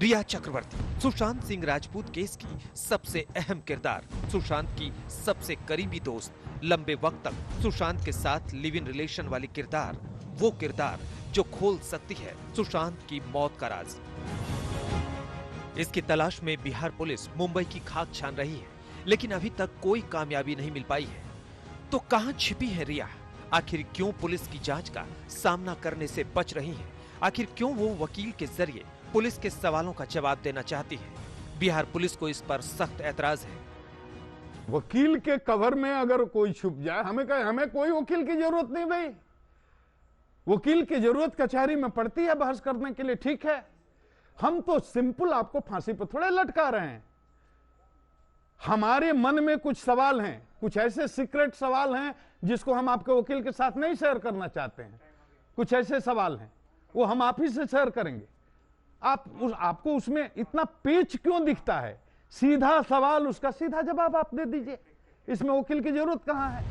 रिया चक्रवर्ती, Sushant Singh Rajput case की सबसे अहम किरदार, सुशांत की सबसे करीबी दोस्त, लंबे वक्त तक सुशांत के साथ लिव इन रिलेशन वाली किरदार, वो किरदार जो खोल सकती है सुशांत की मौत का राज। इसकी तलाश में बिहार पुलिस मुंबई की खाक छान रही है, लेकिन अभी तक कोई कामयाबी नहीं मिल पाई है। तो कहां छिपी है रिया? आखिर क्यों पुलिस की जांच का सामना करने से बच रही है? आखिर क्यों वो वकील के जरिए पुलिस के सवालों का जवाब देना चाहती है? बिहार पुलिस को इस पर सख्त ऐतराज है। वकील के कवर में अगर कोई छुप जाए, हमें कोई वकील की जरूरत नहीं भाई। वकील की जरूरत कचहरी में पड़ती है बहस करने के लिए, ठीक है। हम तो सिंपल आपको फांसी पर थोड़े लटका रहे हैं। हमारे मन में कुछ सवाल हैं, कुछ ऐसे सीक्रेट सवाल हैं जिसको हम आपके वकील के साथ नहीं शेयर करना चाहते हैं। कुछ ऐसे सवाल हैं, वो हम आप ही से शेयर करेंगे। आपको उसमें इतना पेच क्यों दिखता है? सीधा सवाल, उसका सीधा जवाब आप दे दीजिए। इसमें वकील की जरूरत कहां है?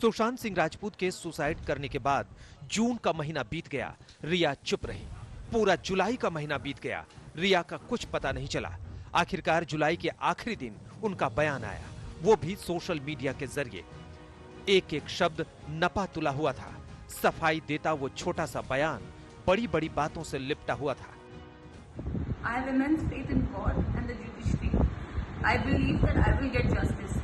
सुशांत सिंह राजपूत के सुसाइड करने के बाद जून का महीना बीत गया, रिया चुप रही। पूरा जुलाई का महीना बीत गया, रिया का कुछ पता नहीं चला। आखिरकार जुलाई के आखिरी दिन उनका बयान आया, वो भी सोशल मीडिया के जरिए। एक एक शब्द नपा तुला हुआ था। सफाई देता वो छोटा सा बयान बड़ी बड़ी बातों से लिपटा हुआ था। I have immense faith in God and the judiciary. I believe that I will get justice.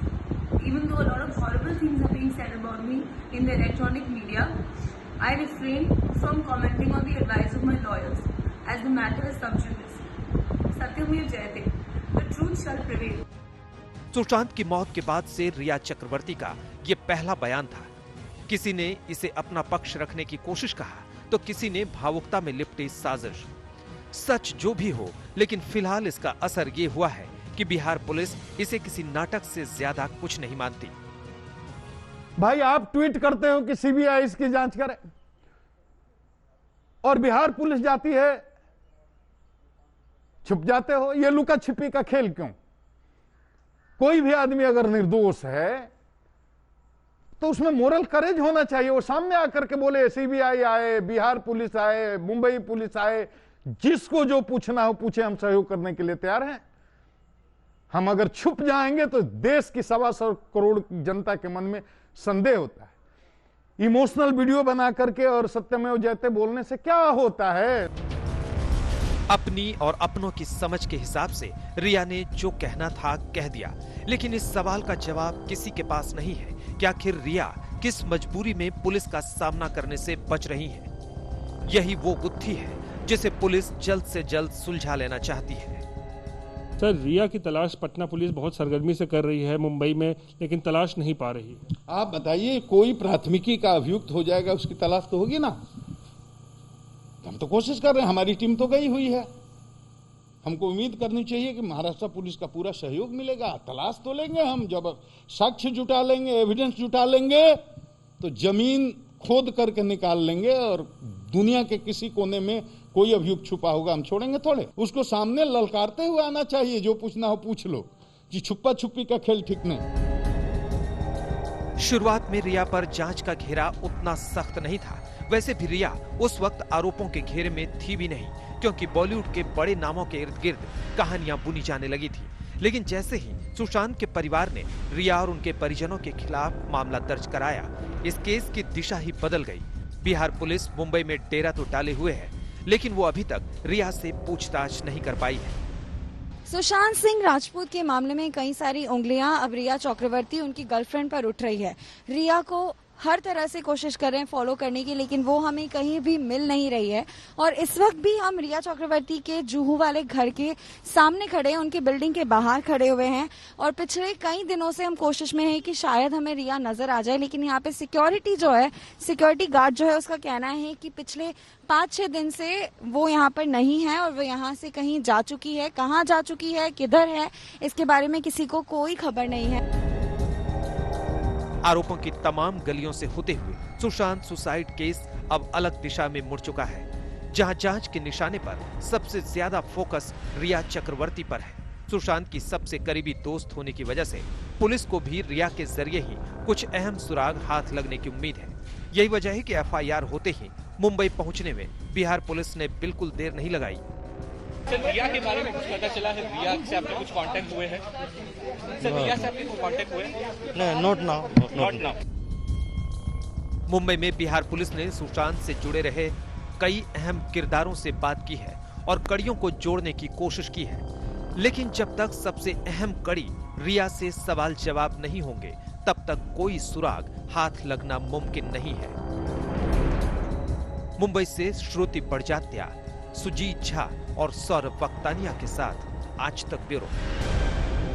Even though a lot of horrible things are being said about me in the electronic media, I refrain from commenting on the advice of my lawyers as the matter is sub judice. Satyamir Jayate. The truth shall prevail. Sushant की मौत के बाद से रिया चक्रवर्ती का ये पहला बयान था। किसी ने इसे अपना पक्ष रखने की कोशिश कहा, तो किसी ने भावुकता में लिपटी साजिश। सच जो भी हो, लेकिन फिलहाल इसका असर ये हुआ है कि बिहार पुलिस इसे किसी नाटक से ज्यादा कुछ नहीं मानती। भाई आप ट्वीट करते हो कि सीबीआई इसकी जांच करे, और बिहार पुलिस जाती है, छुप जाते हो। ये लुका छिपी का खेल क्यों? कोई भी आदमी अगर निर्दोष है तो उसमें मोरल करेज होना चाहिए। वो सामने आकर के बोले, सीबीआई आए, बिहार पुलिस आए, मुंबई पुलिस आए, जिसको जो पूछना हो पूछे, हम सहयोग करने के लिए तैयार हैं। हम अगर छुप जाएंगे तो देश की 125 करोड़ जनता के मन में संदेह होता है। इमोशनल वीडियो बना करके और सत्यमेव जयते बोलने से क्या होता है? अपनी और अपनों की समझ के हिसाब से रिया ने जो कहना था कह दिया, लेकिन इस सवाल का जवाब किसी के पास नहीं है कि आखिर रिया किस मजबूरी में पुलिस का सामना करने से बच रही है। यही वो गुत्थी है जिसे पुलिस जल्द से जल्द सुलझा लेना चाहती है। सर, रिया की तलाश पटना पुलिस बहुत सरगर्मी से कर रही है मुंबई में, लेकिन तलाश नहीं पा रही। आप बताइए, कोई प्राथमिकी का अभियुक्त हो जाएगा, उसकी तलाश तो होगी ना। हम तो कोशिश कर रहे हैं, हमारी टीम तो गई हुई है। हमको उम्मीद करनी चाहिए कि महाराष्ट्र पुलिस का पूरा सहयोग मिलेगा। तलाश तो लेंगे हम, जब साक्ष्य जुटा लेंगे, एविडेंस जुटा लेंगे, तो जमीन खोद करके निकाल लेंगे, और दुनिया के किसी कोने में कोई अभियुक्त छुपा होगा हम छोड़ेंगे थोड़े। उसको सामने ललकारते हुए आना चाहिए, जो पूछना हो पूछ लो। जी छुपा छुपी का खेल ठीक नहीं। शुरुआत में रिया पर जांच का घेरा उतना सख्त नहीं था। वैसे भी रिया उस वक्त आरोपों के घेरे में थी भी नहीं, क्योंकि बॉलीवुड के बड़े नामों के इर्द गिर्द कहानियां बुनी जाने लगी थी। लेकिन जैसे ही सुशांत के परिवार ने रिया और उनके परिजनों के खिलाफ मामला दर्ज कराया, इस केस की दिशा ही बदल गई। बिहार पुलिस मुंबई में डेरा तो डाले हुए है, लेकिन वो अभी तक रिया से पूछताछ नहीं कर पाई है। सुशांत सिंह राजपूत के मामले में कई सारी उंगलियां अब रिया चक्रवर्ती, उनकी गर्लफ्रेंड, पर उठ रही है। रिया को हर तरह से कोशिश कर रहे हैं फॉलो करने की, लेकिन वो हमें कहीं भी मिल नहीं रही है। और इस वक्त भी हम रिया चक्रवर्ती के जुहू वाले घर के सामने खड़े हैं, उनकी बिल्डिंग के बाहर खड़े हुए हैं, और पिछले कई दिनों से हम कोशिश में हैं कि शायद हमें रिया नजर आ जाए। लेकिन यहाँ पे सिक्योरिटी जो है, सिक्योरिटी गार्ड जो है, उसका कहना है कि पिछले 5-6 दिन से वो यहाँ पर नहीं है, और वो यहाँ से कहीं जा चुकी है। कहाँ जा चुकी है, किधर है, इसके बारे में किसी को कोई खबर नहीं है। आरोपों की तमाम गलियों से होते हुए सुशांत सुसाइड केस अब अलग दिशा में मुड़ चुका है, जहां जांच के निशाने पर सबसे ज्यादा फोकस रिया चक्रवर्ती पर है। सुशांत की सबसे करीबी दोस्त होने की वजह से पुलिस को भी रिया के जरिए ही कुछ अहम सुराग हाथ लगने की उम्मीद है। यही वजह है कि एफआईआर होते ही मुंबई पहुंचने में बिहार पुलिस ने बिल्कुल देर नहीं लगाई। सर रिया के बारे में कुछ पता चला है? रिया से आपके कुछ कांटेक्ट हुए हैं? सर रिया से आपके कुछ कांटेक्ट हुए हैं? Not now. मुंबई में बिहार पुलिस ने सुशांत से जुड़े रहे कई अहम किरदारों से बात की है और कड़ियों को जोड़ने की कोशिश की है, लेकिन जब तक सबसे अहम कड़ी रिया से सवाल जवाब नहीं होंगे तब तक कोई सुराग हाथ लगना मुमकिन नहीं है। मुंबई से श्रुति बड़जात्या, सुजीत झा और सौरभ वक्तानिया के साथ आज तक ब्यूरो।